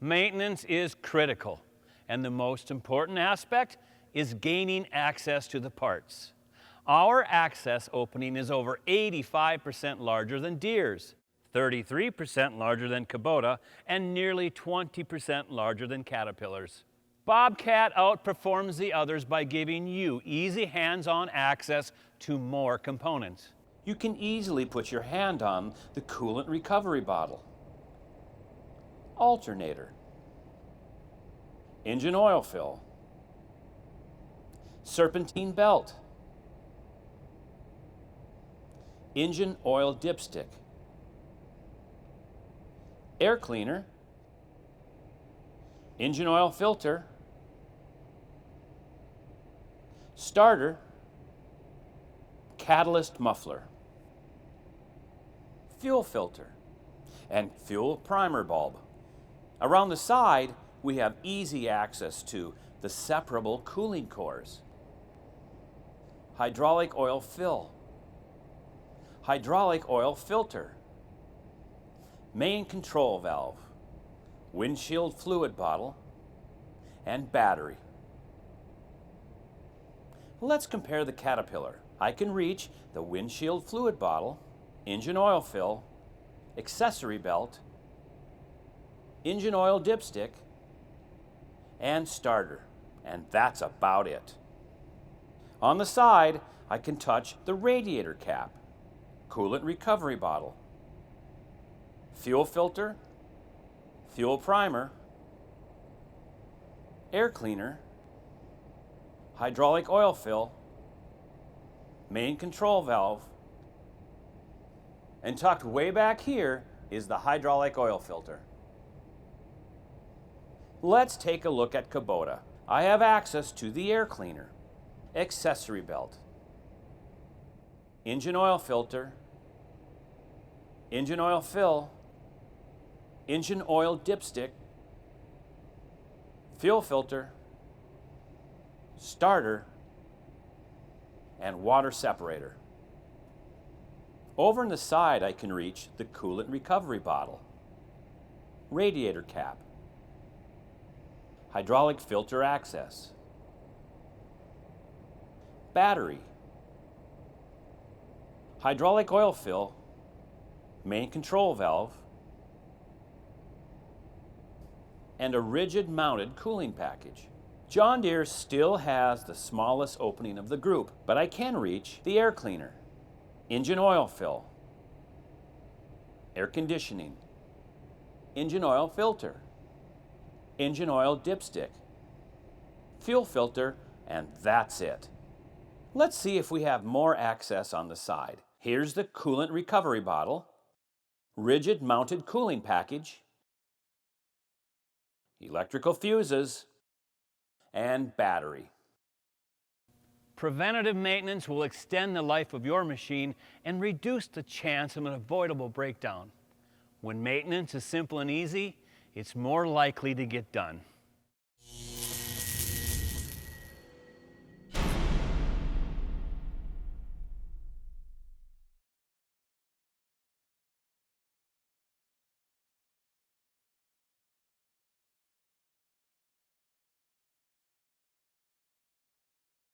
Maintenance is critical, and the most important aspect is gaining access to the parts. Our access opening is over 85% larger than Deere's, 33% larger than Kubota, and nearly 20% larger than Caterpillar's. Bobcat outperforms the others by giving you easy hands-on access to more components. You can easily put your hand on the coolant recovery bottle, alternator, engine oil fill, serpentine belt, engine oil dipstick, air cleaner, engine oil filter, starter, catalyst muffler, fuel filter, and fuel primer bulb. Around the side, we have easy access to the separable cooling cores, hydraulic oil fill, hydraulic oil filter, main control valve, windshield fluid bottle, and battery. Let's compare the Caterpillar. I can reach the windshield fluid bottle, engine oil fill, accessory belt, engine oil dipstick, and starter, and that's about it. On the side, I can touch the radiator cap, coolant recovery bottle, fuel filter, fuel primer, air cleaner, hydraulic oil fill, main control valve, and tucked way back here is the hydraulic oil filter. Let's take a look at Kubota. I have access to the air cleaner, accessory belt, engine oil filter, engine oil fill, engine oil dipstick, fuel filter, starter, and water separator. Over on the side, I can reach the coolant recovery bottle, radiator cap, hydraulic filter access, battery, hydraulic oil fill, main control valve, and a rigid mounted cooling package. John Deere still has the smallest opening of the group, but I can reach the air cleaner, engine oil fill, air conditioning, engine oil filter, engine oil dipstick, fuel filter, and that's it. Let's see if we have more access on the side. Here's the coolant recovery bottle, rigid mounted cooling package, electrical fuses, and battery. Preventative maintenance will extend the life of your machine and reduce the chance of an avoidable breakdown. When maintenance is simple and easy, it's more likely to get done.